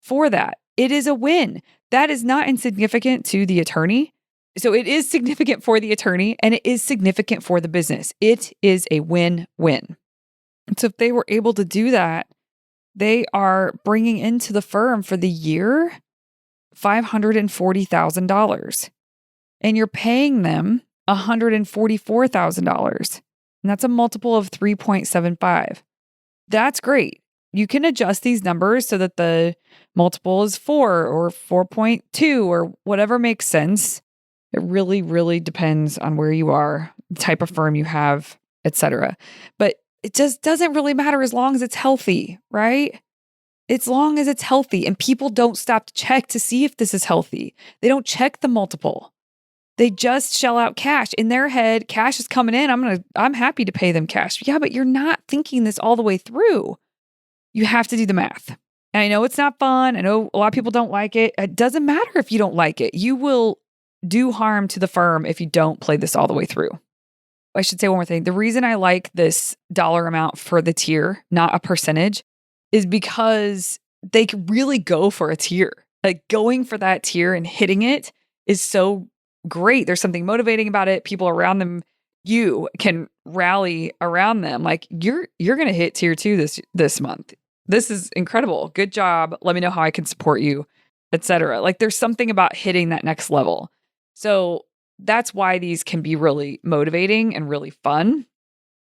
for that. It is a win. That is not insignificant to the attorney. So it is significant for the attorney and it is significant for the business. It is a win-win. And so if they were able to do that, they are bringing into the firm for the year $540,000. And you're paying them $144,000. And that's a multiple of 3.75. That's great. You can adjust these numbers so that the multiple is 4 or 4.2 or whatever makes sense. It really, really depends on where you are, the type of firm you have, etc. But it just doesn't really matter as long as it's healthy, right? As long as it's healthy and people don't stop to check to see if this is healthy. They don't check the multiple. They just shell out cash. In their head, cash is coming in. I'm happy to pay them cash. Yeah, but you're not thinking this all the way through. You have to do the math. And I know it's not fun. I know a lot of people don't like it. It doesn't matter if you don't like it. You will do harm to the firm if you don't play this all the way through. I should say one more thing. The reason I like this dollar amount for the tier, not a percentage, is because they can really go for a tier. Like going for that tier and hitting it is so great. There's something motivating about it. People around them, you can rally around them. Like you're going to hit tier 2 this month. This is incredible. Good job. Let me know how I can support you, etc. Like there's something about hitting that next level. So that's why these can be really motivating and really fun.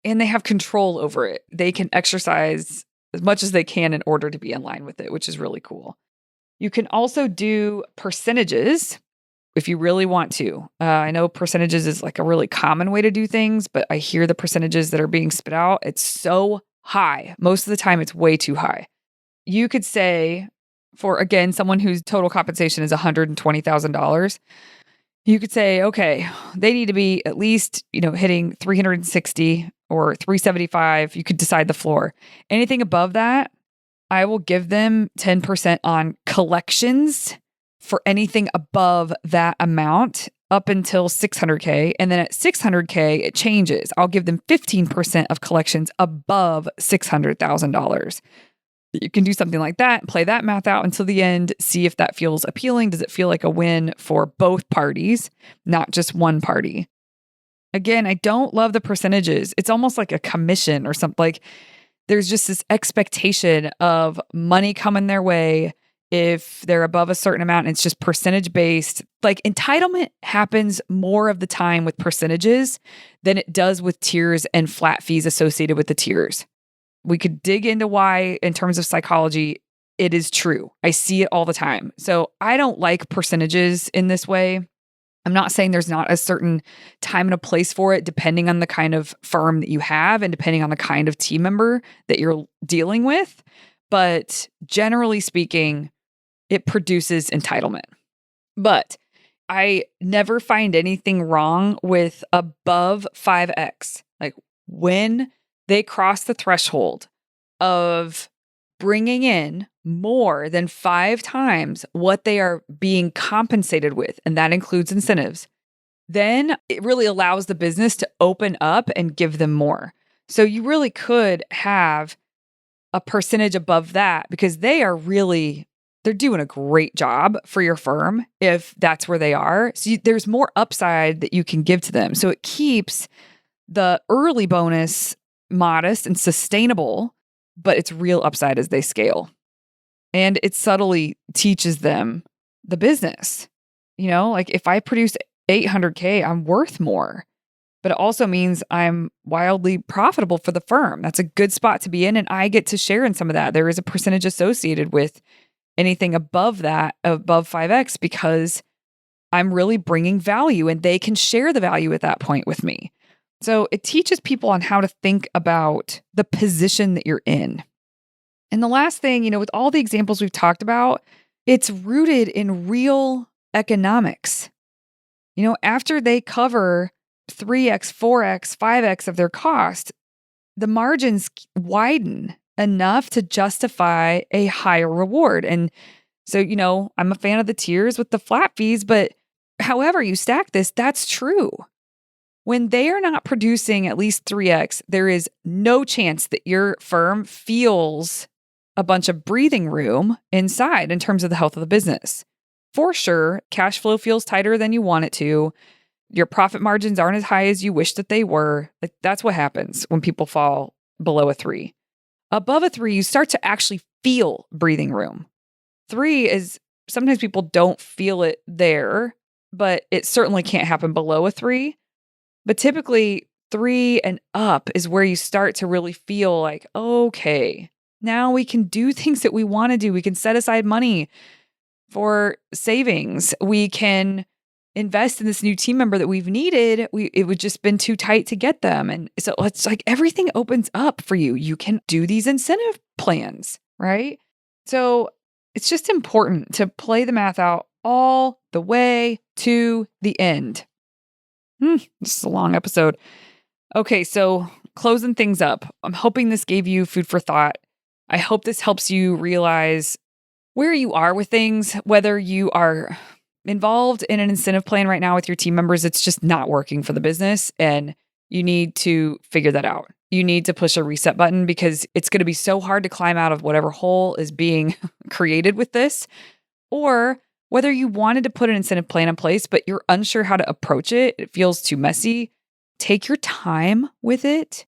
And they have control over it. They can exercise as much as they can in order to be in line with it, which is really cool. You can also do percentages if you really want to. I know percentages is like a really common way to do things, but I hear the percentages that are being spit out. It's so high. Most of the time, it's way too high. You could say for, again, someone whose total compensation is $120,000, you could say, okay, they need to be at least, hitting 360 or 375. You could decide the floor. Anything above that, I will give them 10% on collections for anything above that amount up until 600K. And then at 600K, it changes. I'll give them 15% of collections above $600,000. You can do something like that, play that math out until the end, see if that feels appealing. Does it feel like a win for both parties, not just one party? Again, I don't love the percentages. It's almost like a commission or something. Like there's just this expectation of money coming their way if they're above a certain amount, and it's just percentage based. Like entitlement happens more of the time with percentages than it does with tiers and flat fees associated with the tiers. We could dig into why, in terms of psychology, it is true. I see it all the time. So I don't like percentages in this way. I'm not saying there's not a certain time and a place for it, depending on the kind of firm that you have and depending on the kind of team member that you're dealing with. But generally speaking, it produces entitlement. But I never find anything wrong with above 5x. Like when they cross the threshold of bringing in more than 5 times what they are being compensated with, and that includes incentives, then it really allows the business to open up and give them more. So you really could have a percentage above that because they're doing a great job for your firm if that's where they are. So there's more upside that you can give to them. So it keeps the early bonus modest and sustainable, but it's real upside as they scale. And it subtly teaches them the business. Like if I produce 800K, I'm worth more. But it also means I'm wildly profitable for the firm. That's a good spot to be in, and I get to share in some of that. There is a percentage associated with anything above that, above 5x, because I'm really bringing value and they can share the value at that point with me. So it teaches people on how to think about the position that you're in. And the last thing, with all the examples we've talked about, it's rooted in real economics. After they cover 3x, 4x, 5x of their cost, the margins widen enough to justify a higher reward. And so, I'm a fan of the tiers with the flat fees, but however you stack this, that's true. When they are not producing at least 3x, there is no chance that your firm feels a bunch of breathing room inside in terms of the health of the business. For sure, cash flow feels tighter than you want it to. Your profit margins aren't as high as you wish that they were. Like that's what happens when people fall below a 3. Above a 3, you start to actually feel breathing room. 3 is sometimes people don't feel it there, but it certainly can't happen below a 3. But typically 3 and up is where you start to really feel like, okay, Now we can do things that we want to do. We can set aside money for savings. We can invest in this new team member that we've needed. It would just been too tight to get them. And so it's like everything opens up for you. You can do these incentive plans, right? So it's just important to play the math out all the way to the end. This is a long episode. Okay, so closing things up. I'm hoping this gave you food for thought. I hope this helps you realize where you are with things, whether you are involved in an incentive plan right now with your team members, it's just not working for the business and you need to figure that out. You need to push a reset button because it's going to be so hard to climb out of whatever hole is being created with this. Or whether you wanted to put an incentive plan in place, but you're unsure how to approach it, it feels too messy. Take your time with it.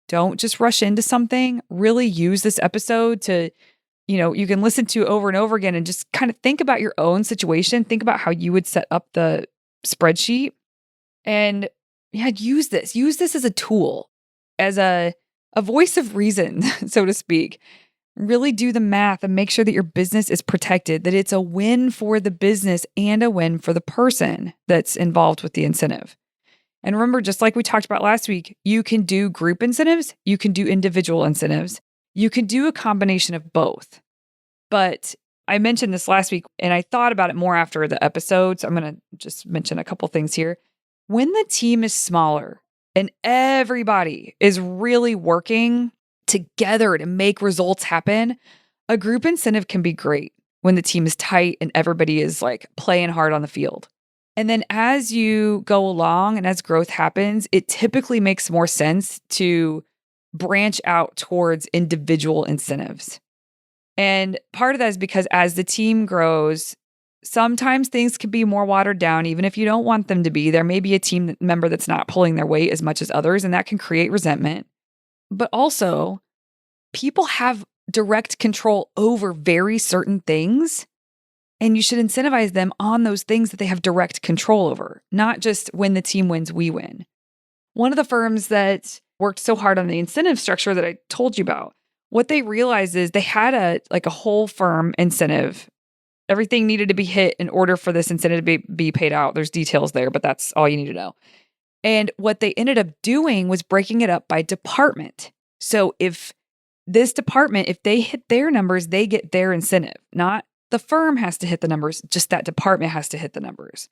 Don't just rush into something. Really use this episode to you can listen to over and over again and just kind of think about your own situation. Think about how you would set up the spreadsheet and use this. Use this as a tool, as a voice of reason, so to speak. Really do the math and make sure that your business is protected, that it's a win for the business and a win for the person that's involved with the incentive. And remember, just like we talked about last week, you can do group incentives, you can do individual incentives. You can do a combination of both. But I mentioned this last week and I thought about it more after the episode. So I'm going to just mention a couple things here. When the team is smaller and everybody is really working together to make results happen, a group incentive can be great when the team is tight and everybody is like playing hard on the field. And then as you go along and as growth happens, it typically makes more sense to branch out towards individual incentives. And part of that is because as the team grows, sometimes things can be more watered down, even if you don't want them to be. There may be a team member that's not pulling their weight as much as others, and that can create resentment. But also, people have direct control over very certain things, and you should incentivize them on those things that they have direct control over, not just when the team wins, we win. One of the firms that worked so hard on the incentive structure that I told you about, what they realized is they had a whole firm incentive. Everything needed to be hit in order for this incentive to be paid out. There's details there, but that's all you need to know. And what they ended up doing was breaking it up by department. So if this department, if they hit their numbers, they get their incentive. Not the firm has to hit the numbers, just that department has to hit the numbers.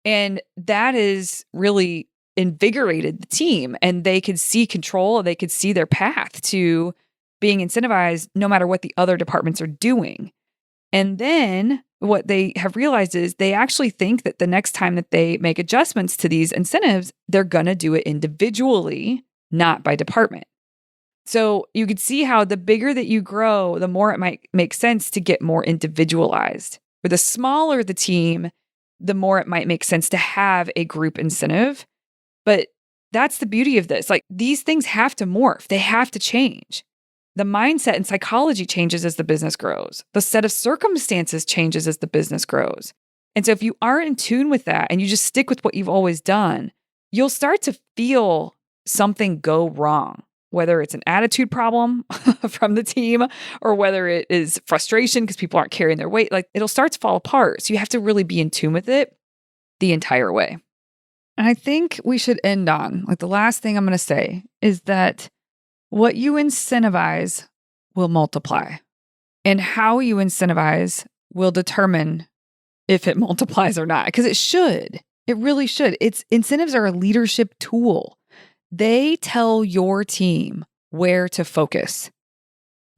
And that is really invigorated the team, and they could see control, they could see their path to being incentivized no matter what the other departments are doing. And then what they have realized is they actually think that the next time that they make adjustments to these incentives, they're going to do it individually, not by department. So you could see how the bigger that you grow, the more it might make sense to get more individualized. Or the smaller the team, the more it might make sense to have a group incentive. But that's the beauty of this. Like, these things have to morph. They have to change. The mindset and psychology changes as the business grows. The set of circumstances changes as the business grows. And so if you aren't in tune with that and you just stick with what you've always done, you'll start to feel something go wrong, whether it's an attitude problem from the team or whether it is frustration because people aren't carrying their weight. Like, it'll start to fall apart. So you have to really be in tune with it the entire way. And I think we should end on, like, the last thing I'm going to say is that what you incentivize will multiply. And how you incentivize will determine if it multiplies or not, because it should. It really should. Incentives are a leadership tool. They tell your team where to focus.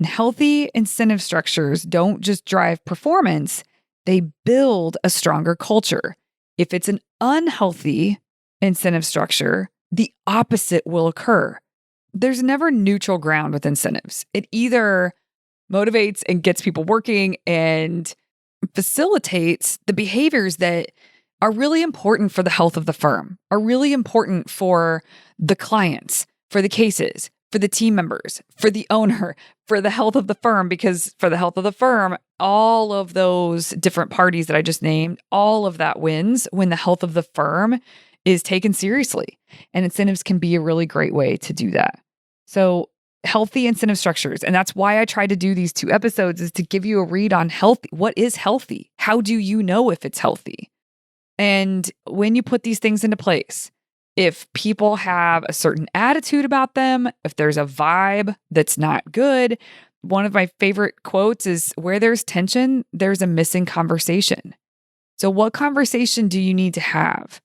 And healthy incentive structures don't just drive performance, they build a stronger culture. If it's an unhealthy incentive structure, the opposite will occur. There's never neutral ground with incentives. It either motivates and gets people working and facilitates the behaviors that are really important for the health of the firm, are really important for the clients, for the cases, for the team members, for the owner, for the health of the firm, because for the health of the firm, all of those different parties that I just named, all of that wins when the health of the firm is taken seriously. And incentives can be a really great way to do that. So healthy incentive structures. And that's why I tried to do these 2 episodes, is to give you a read on healthy. What is healthy? How do you know if it's healthy? And when you put these things into place, if people have a certain attitude about them, if there's a vibe that's not good, one of my favorite quotes is, where there's tension, there's a missing conversation. So what conversation do you need to have?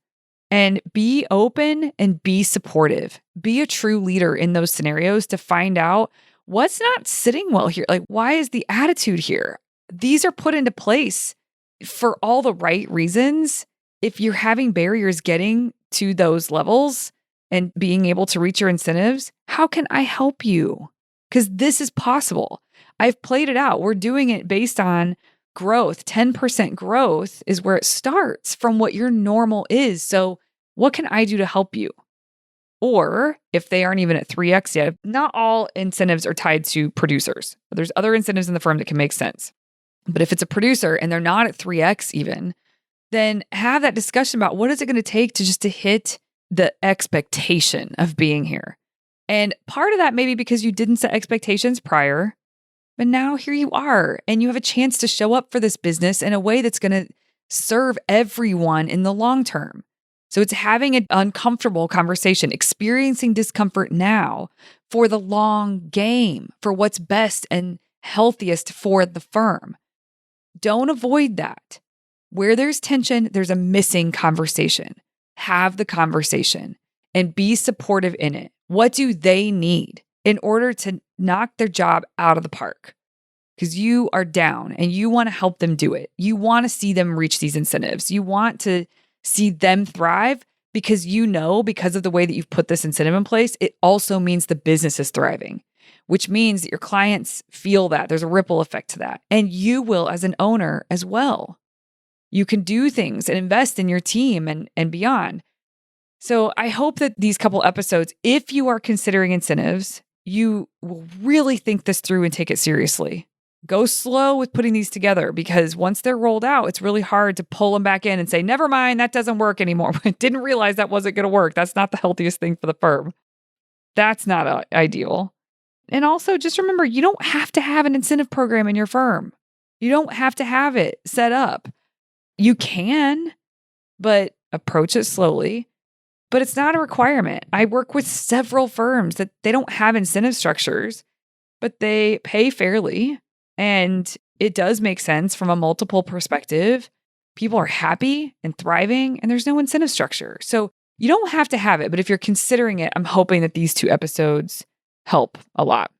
And be open and be supportive. Be a true leader in those scenarios to find out what's not sitting well here. Like, why is the attitude here? These are put into place for all the right reasons. If you're having barriers getting to those levels and being able to reach your incentives, how can I help you? Because this is possible. I've played it out. We're doing it based on growth. 10% growth is where it starts from what your normal is. So what can I do to help you? Or if they aren't even at 3x yet, not all incentives are tied to producers. There's other incentives in the firm that can make sense. But if it's a producer and they're not at 3x even, then have that discussion about what is it going to take to hit the expectation of being here. And part of that may be because you didn't set expectations prior, but now here you are, and you have a chance to show up for this business in a way that's going to serve everyone in the long term. So it's having an uncomfortable conversation, experiencing discomfort now for the long game, for what's best and healthiest for the firm. Don't avoid that. Where there's tension, there's a missing conversation. Have the conversation and be supportive in it. What do they need in order to knock their job out of the park? Because you are down and you want to help them do it. You want to see them reach these incentives. You want to see them thrive because because of the way that you've put this incentive in place, it also means the business is thriving, which means that your clients feel that. There's a ripple effect to that. And you will as an owner as well. You can do things and invest in your team and beyond. So I hope that these couple episodes, if you are considering incentives, you will really think this through and take it seriously. Go slow with putting these together, because once they're rolled out, it's really hard to pull them back in and say, never mind, that doesn't work anymore. I didn't realize that wasn't going to work. That's not the healthiest thing for the firm. That's not ideal. And also just remember, you don't have to have an incentive program in your firm. You don't have to have it set up. You can, but approach it slowly. But it's not a requirement. I work with several firms that they don't have incentive structures, but they pay fairly. And it does make sense from a multiple perspective. People are happy and thriving, and there's no incentive structure. So you don't have to have it. But if you're considering it, I'm hoping that these 2 episodes help a lot.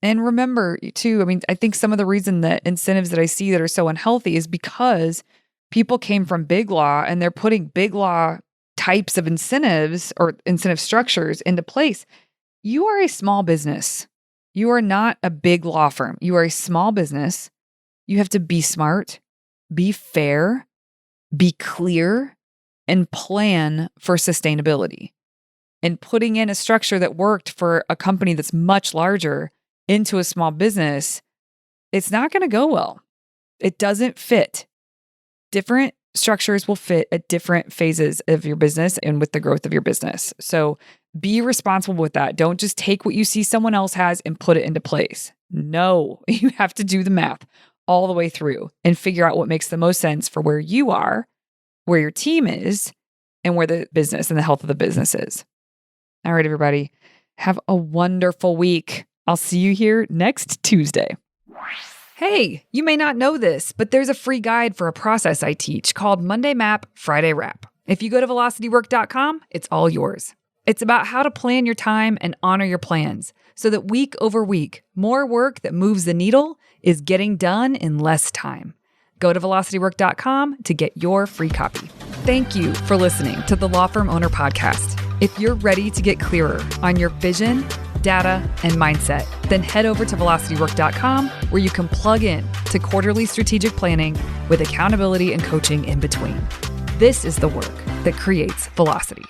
And remember, too, I think some of the reason that incentives that I see that are so unhealthy is because people came from big law and they're putting big law types of incentives or incentive structures into place. You are a small business. You are not a big law firm. You are a small business. You have to be smart, be fair, be clear, and plan for sustainability. And putting in a structure that worked for a company that's much larger into a small business, it's not going to go well. It doesn't fit. Different structures will fit at different phases of your business and with the growth of your business. So be responsible with that. Don't just take what you see someone else has and put it into place. No, you have to do the math all the way through and figure out what makes the most sense for where you are, where your team is, and where the business and the health of the business is. All right, everybody, have a wonderful week. I'll see you here next Tuesday. Hey, you may not know this, but there's a free guide for a process I teach called Monday Map, Friday Wrap. If you go to velocitywork.com, it's all yours. It's about how to plan your time and honor your plans so that week over week, more work that moves the needle is getting done in less time. Go to velocitywork.com to get your free copy. Thank you for listening to the Law Firm Owner Podcast. If you're ready to get clearer on your vision, data, and mindset, then head over to velocitywork.com where you can plug in to quarterly strategic planning with accountability and coaching in between. This is the work that creates velocity.